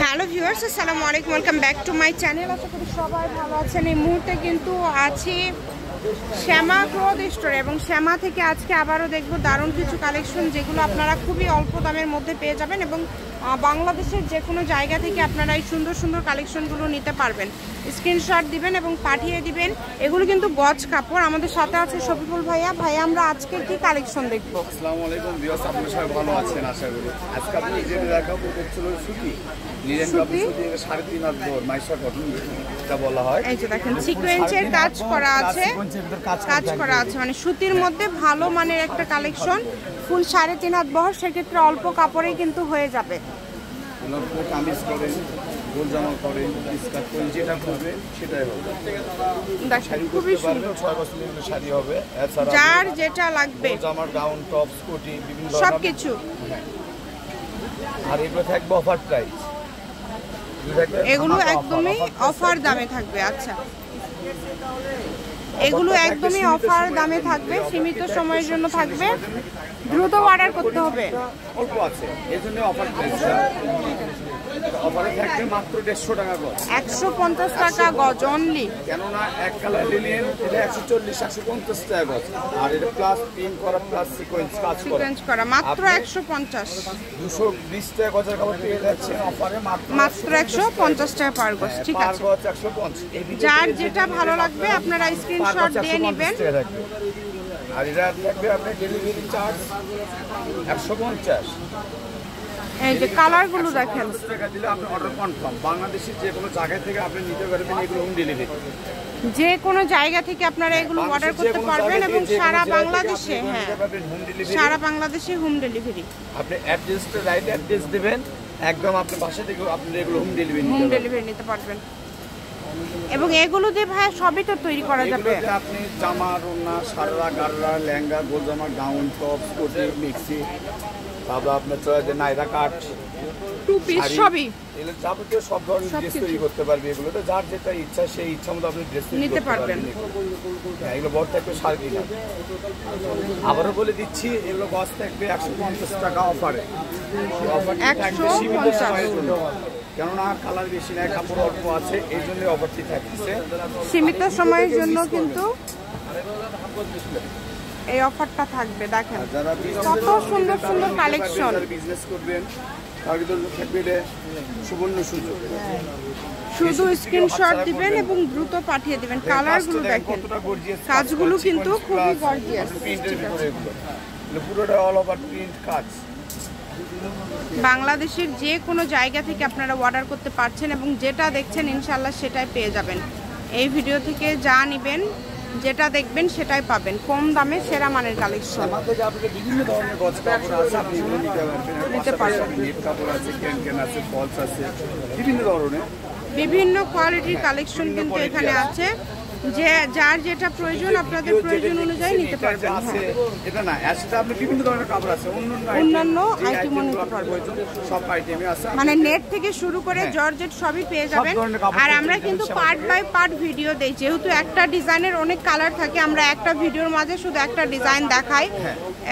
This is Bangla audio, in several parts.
হ্যালো ভিউয়ার্স, আসসালামু আলাইকুম, welcome back to my channel. আশা করি সবাই ভালো আছেন। এই মুহূর্তে কিন্তু আছি শ্যামা ক্লথ স্টোরে এবং শ্যামা থেকে আজকে আবারও দেখব দারুণ কিছু কালেকশন, যেগুলো আপনারা খুবই অল্প দামের মধ্যে পেয়ে যাবেন এবং বাংলাদেশের যে কোনো জায়গা থেকে আপনারা এই সুন্দর সুন্দর কালেকশনগুলো নিতে পারবেন। স্ক্রিনশট দিবেন এবং পাঠিয়ে দিবেন। এগুলো কিন্তু গজ কাপড়। আমাদের সাথে আছে শফিকুল ভাইয়া। আমরা আজকে কি কালেকশন দেখবো? আসসালামু আলাইকুম ভিউয়ার্স, আপনারা সবাই ভালো আছেন আশা করি। আজকে আপনি যেটা দেখাবো হচ্ছিল সুতি লিনেন কাপড়, সুতি 3.5 হাত বড় মাইশা কটন এটা বলা হয়। এই যে দেখেন সিকোয়েন্সের কাজ করা আছে, মানে সুতির মধ্যে ভালো মানের একটা কালেকশন। ফুল 3.5 হাত বহর, সেক্ষেত্রে অল্প কাপড়ে কিন্তু হয়ে যাবে। কামিজ করেন, গোল জামা করেন, স্কার্ট করেন, যেটা করবেন সেটাই হবে। দেখেন খুবই সুন্দর, 6 বছরের শাড়ি হবে। এছাড়া যার যেটা লাগবে জামার গাউন, টপ, স্কুটি বিভিন্ন সবকিছু। আর এগুলো থাকবে অফার প্রাইস, এগুলো একদমই অফার দামে থাকবে। আচ্ছা, এগুলো একদমই অফার দামে থাকবে, সীমিত সময়ের জন্য থাকবে, দ্রুত অর্ডার করতে হবে। অল্প আছে এজন্য অফার প্রাইস। অফারে থাকবে মাত্র 150 টাকা গজ, 150 টাকা গজ অনলি। কেননা এক কালার লিনেন এটা 140-150 টাকা গজ, আর এটা প্লাস প্রিন্ট করা প্লাস সিকোয়েন্স কাজ করা মাত্র 150। 220 টাকা গজের কাপড় পেয়ে যাচ্ছেন অফারে মাত্র 150 টাকা পার গজ। ঠিক আছে, 150। যার যেটা ভালো লাগবে আপনারা স্ক্রিনশট দিয়ে নেবেন। আর এটা থাকবে আপনার ডেলিভারি চার্জ 150। এই যে কালারগুলো দেখেন, টাকা দিলে আপনি অর্ডার কনফার্ম। বাংলাদেশের যে কোনো জায়গা থেকে আপনি নিতে পারবেন, এগুলো হোম ডেলিভারি। যে কোনো জায়গা থেকে আপনারা এগুলো অর্ডার করতে পারবেন এবং সারা বাংলাদেশে, হ্যাঁ সারা বাংলাদেশে হোম ডেলিভারি। আপনি অ্যাড্রেসটা রাইট অ্যাড্রেস দিবেন, একদম আপনার বাসা থেকে আপনি এগুলো হোম ডেলিভারি নিতে পারবেন। এবং এগুলো দিয়ে ভাই সবই তো তৈরি করা যাবে। আপনি জামা, ওড়না, সারা, গাররা, লেহেঙ্গা, গোল জামা, গাউন, টপ, কোটি, মিক্সি, তারপর আপনার চয়েছে নাইরা কাট, টু পিস সবই, এগুলো যাবতীয় সব ধরনের ড্রেস তৈরি করতে পারবে। এগুলো তো যার যেটা ইচ্ছা সেই ইচ্ছা মতো আপনি ড্রেস নিতে পারবেন। এগুলো বড় থাকবে 3.5 হাত। আবারও বলে দিচ্ছি, এগুলো গজ থাকবে 150 টাকা অফারে। অফারটি থাকবে সীমিত সময়ের জন্য, কেননা কালার বেশি নাই, কাপড় অল্প আছে, এই জন্য অফারটি থাকছে সীমিত সময়ের জন্য। কিন্তু এই অফারটা থাকবে। দেখেন কত সুন্দর সুন্দর কালেকশন। বিজনেস করবেন তাহলে তো থাকবে সুবর্ণ সুযোগ। শুধু স্ক্রিনশট দিবেন এবং দ্রুত পাঠিয়ে দিবেন। কালারগুলো দেখেন, কাজগুলো কিন্তু খুবই গর্জিয়াস। পুরোটা অল ওভার প্রিন্ট কাজ। বাংলাদেশের যে কোনো জায়গা থেকে আপনারা অর্ডার করতে পারছেন এবং যেটা দেখছেন ইনশাল্লাহ সেটাই পেয়ে যাবেন। এই ভিডিও থেকে যা নেবেন, যেটা দেখবেন সেটাই পাবেন, কম দামে সেরা মানের কালেকশন। আমাদের আপনি বিভিন্ন ধরনের গজ কাপড় আছে, আপনি এগুলো নিতে পারবেন। নেট কাপড় আছে, ক্যান আছে, ফলস আছে, বিভিন্ন ধরনের বিভিন্ন কোয়ালিটির কালেকশন কিন্তু এখানে আছে। যে যার যেটা প্রয়োজন আপনাদের প্রয়োজন অনুযায়ী নিতে পারবেন। এটা না, আসলে আপনি বিভিন্ন ধরনের কাপড় আছে, অন্যান্য আইটেমও নিতে পারবেন। সব আইটেমই আছে, মানে নেট থেকে শুরু করে জর্জেট সবই পেয়ে যাবেন। আর আমরা কিন্তু পার্ট বাই পার্ট ভিডিও দেই, যেহেতু একটা ডিজাইনের অনেক কালার থাকে, আমরা একটা ভিডিওর মাঝে শুধু একটা ডিজাইন দেখাই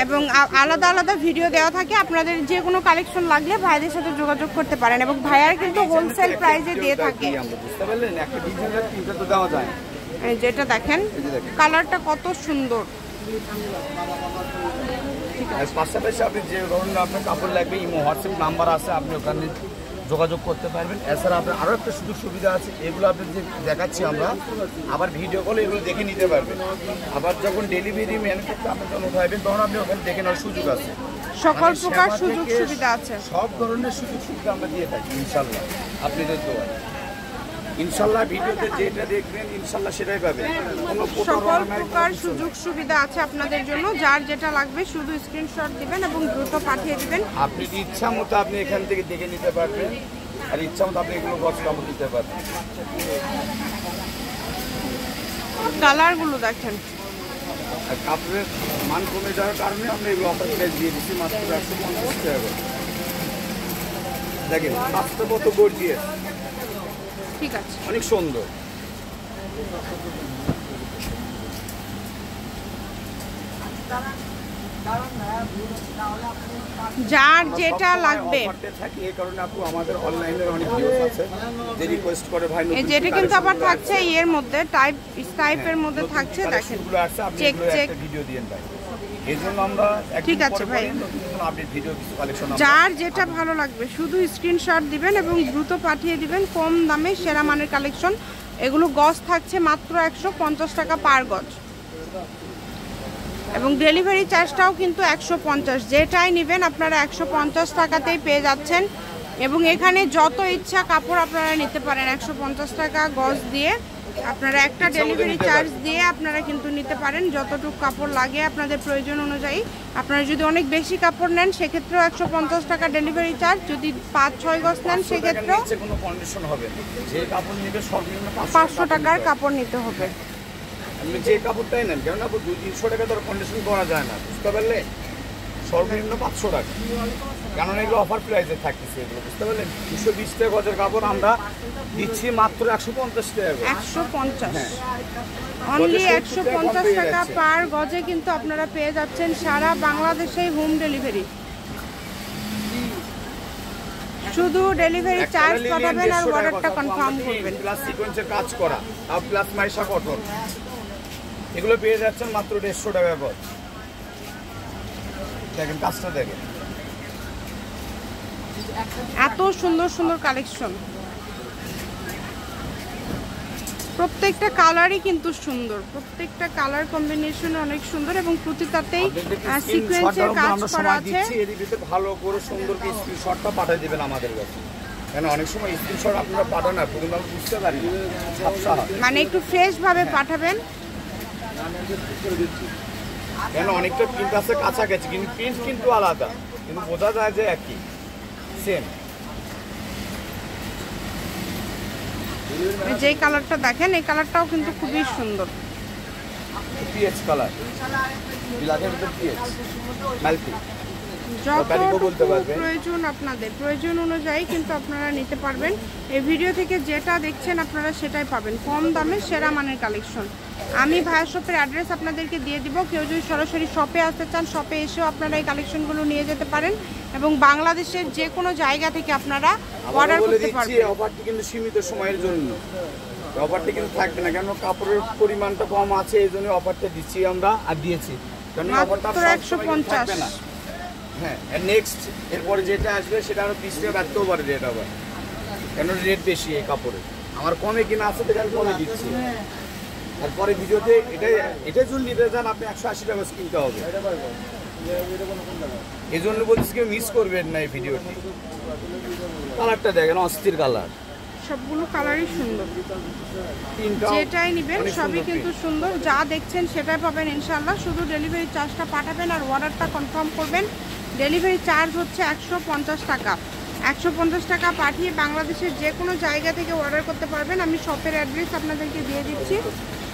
এবং আলাদা আলাদা ভিডিও দেওয়া থাকে। আপনাদের যে কোনো কালেকশন লাগলে ভাইদের সাথে যোগাযোগ করতে পারেন এবং ভাইয়ার কিন্তু হোলসেল প্রাইসে দিয়ে থাকে। বুঝতে পারলেন, একটা ডিজাইনের তিনটা তো দেওয়া যায়। যেটা দেখেন কালারটা কত সুন্দর। পাশাপাশি আপনি যে ধরনের আপনার কাপড় লাগবে, ইমো হোয়াটসঅ্যাপ নাম্বার আছে, আপনি ওখানে যোগাযোগ করতে পারবেন। এছাড়া আপনার আরও একটা সুযোগ সুবিধা আছে, এগুলো আপনি যে দেখাচ্ছি আমরা, আবার ভিডিও কলে এগুলো দেখে নিতে পারবেন। আবার যখন ডেলিভারি ম্যান করতে আপনি যখন উঠাইবেন, তখন আপনি ওখানে দেখে নেওয়ার সুযোগ আছে। সকল প্রকার সুযোগ সুবিধা আছে, সব ধরনের সুযোগ সুবিধা আমরা দিয়ে থাকি ইনশাল্লাহ। আপনাদের দোয়া ইনশাল্লাহ ভিডিওতে যেটা দেখবেন ইনশাল্লাহ সেটাই পাবেন। সকল প্রকার সুযোগ সুবিধা আছে আপনাদের জন্য। যার যেটা লাগবে শুধু স্ক্রিনশট দিবেন এবং দ্রুত পাঠিয়ে দিবেন। আপনি ইচ্ছা মতো আপনি এখান থেকে দেখে নিতে পারবেন, আর ইচ্ছা মতো আপনি এগুলো গজ কাপড় দিতে পারবেন। কালারগুলো দেখেন, আর কাপড়ের মান কমে যাওয়ার কারণে আমরা এগুলো অফার প্রাইস দিয়ে দিচ্ছি মাত্র 150 টাকা। দেখেন কাজটা কত গর্জিয়াস, ঠিক আছে, অনেক সুন্দর। যার যেটা লাগবে থাকে এই কারণে আপু আমাদের অনলাইনে অনেক ভিউয়ার্স আছে যে রিকোয়েস্ট করে ভাই এই যেটা কিন্তু আবার থাকছে এর মধ্যে টাইপের মধ্যে থাকছে দেখেন চেক চেক ভিডিও দিয়েন ভাই এজন্য আমরা ঠিক আছে ভাই আপডেট ভিডিও কিছু কালেকশন যার যেটা ভালো লাগবে শুধু স্ক্রিনশট দিবেন এবং দ্রুত পাঠিয়ে দিবেন কম দামে সেরা মানের কালেকশন এগুলো গজ থাকছে মাত্র 150 টাকা পার গজ এবং ডেলিভারি চার্জটাও কিন্তু 150 যেটাই নেবেন আপনারা 150 টাকাতেই পেয়ে যাচ্ছেন এবং এখানে যত ইচ্ছা কাপড় আপনারা নিতে পারেন 150 টাকা গজ দিয়ে আপনারা একটা ডেলিভারি চার্জ দিয়ে আপনারা কিন্তু নিতে পারেন যতটুকু কাপড় লাগে আপনাদের প্রয়োজন অনুযায়ী আপনারা যদি অনেক বেশি কাপড় নেন সেক্ষেত্রেও 150 টাকা ডেলিভারি চার্জ যদি 5-6 গজ নেন সেক্ষেত্রেও কোনো কন্ডিশন হবে যে কাপড় নিবে সর্বনিম্ন 500 টাকার কাপড় নিতে হবে আপনি যে কাপড়টাই নেন কেন আপু 200-300 টাকা তো কন্ডিশন করা যায় না বুঝতে পারলে সর্বনিম্ন 500 টাকা কারণ এগুলো অফার প্রাইসে থাকতেছে এগুলো বুঝতে পারলেন 220 টাকা গজের কাপড় আমরা দিচ্ছি মাত্র 150 টাকা 150 অনলি 150 টাকা পার গজে কিন্তু আপনারা পেয়ে যাচ্ছেন সারা বাংলাদেশে হোম ডেলিভারি শুধু ডেলিভারি চার্জ পাঠাবেন আর অর্ডারটা কনফার্ম করবেন প্লাস সিকোয়েন্সের কাজ করা আর প্লাস মাইশা কটন এগুলো পেয়ে যাচ্ছেন মাত্র 150 টাকা গজ দেখেন কাজটা দেখেন এত সুন্দর সুন্দর কালেকশন প্রত্যেকটা কালারই কিন্তু সুন্দর প্রত্যেকটা কালার কম্বিনেশন অনেক সুন্দর এবং প্রতিটাতেই সিকোয়েন্সের কাজ করা আছে এর ভিতরে ভালো করে সুন্দর কি স্ক্রিনশটটা পাঠিয়ে দিবেন আমাদের কাছে কেন অনেক সময় স্ক্রিনশট আপনারা পাঠান না পুরো আমরা বুঝতে পারি ঝাপসা মানে একটু ফ্রেশ ভাবে পাঠাবেন কেন অনেকটা প্রিন্ট আছে কাছাকাছি কিন্তু প্রিন্ট কিন্তু আলাদা কিন্তু বোঝা যায় যে একই সেম যে কালারটা দেখেন এই কালারটাও কিন্তু খুবই সুন্দর পিএইচ কালার বিলাকের ভিতর পিএইচ মাল্টি যতটুকু প্রয়োজন আপনাদের প্রয়োজন অনুযায়ী কিন্তু আপনারা নিতে পারবেন এই ভিডিও থেকে যেটা দেখছেন আপনারা সেটাই পাবেন কম দামে সেরা মানের কালেকশন আমি ভাইয়া শপের অ্যাড্রেস আপনাদেরকে দিয়ে দিব কেউ যদি সরাসরি শপে আসতে চান শপে এসেও আপনারা এই কালেকশনগুলো নিয়ে যেতে পারেন এবং বাংলাদেশের যে কোনো জায়গা থেকে আপনারা অর্ডার করতে পারবেন অফারটি কিন্তু সীমিত সময়ের জন্য অফারটি কিন্তু থাকবে না কেন কাপড়ের পরিমাণটা কম আছে এই জন্য অফারটা দিচ্ছি আমরা আর দিয়েছি কারণ অফারটা 150 থাকবে না হ্যাঁ আর নেক্সট এরপরে যেটা আসবে সেটা আরো 20 টাকা বাড়তেও পারে রেট আবার কেন রেট বেশি এই কাপড়ের আমার কমে কিনা আছে তো আমি কমে দিচ্ছি তারপরে ভিডিওতে এটা যদি নিতে যান আপনি 180 টাকা কিনতে হবে এই জন্য বলছি কেউ মিস করবেন না এই ভিডিওটি কালারটা দেখেন অস্থির কালার সবগুলো কালারই সুন্দর যেটাই নেবেন সবই কিন্তু সুন্দর যা দেখছেন সেটাই পাবেন ইনশাআল্লাহ শুধু ডেলিভারি চার্জটা পাঠাবেন আর অর্ডারটা কনফার্ম করবেন ডেলিভারি চার্জ হচ্ছে 150 টাকা 150 টাকা পাঠিয়ে বাংলাদেশের যে কোনো জায়গা থেকে অর্ডার করতে পারবেন আমি শপের অ্যাড্রেস আপনাদেরকে দিয়ে দিচ্ছি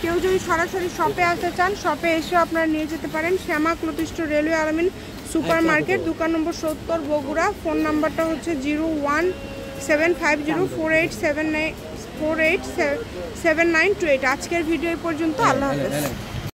কেউ যদি সরাসরি শপে আসতে চান শপে এসেও আপনারা নিয়ে যেতে পারেন শ্যামা ক্লথ স্টোর রেলওয়ে আলামিন সুপার মার্কেট দোকান নম্বর 70 বগুড়া ফোন নাম্বারটা হচ্ছে 01750487928 আজকের ভিডিও পর্যন্ত আল্লাহ হাফেজ।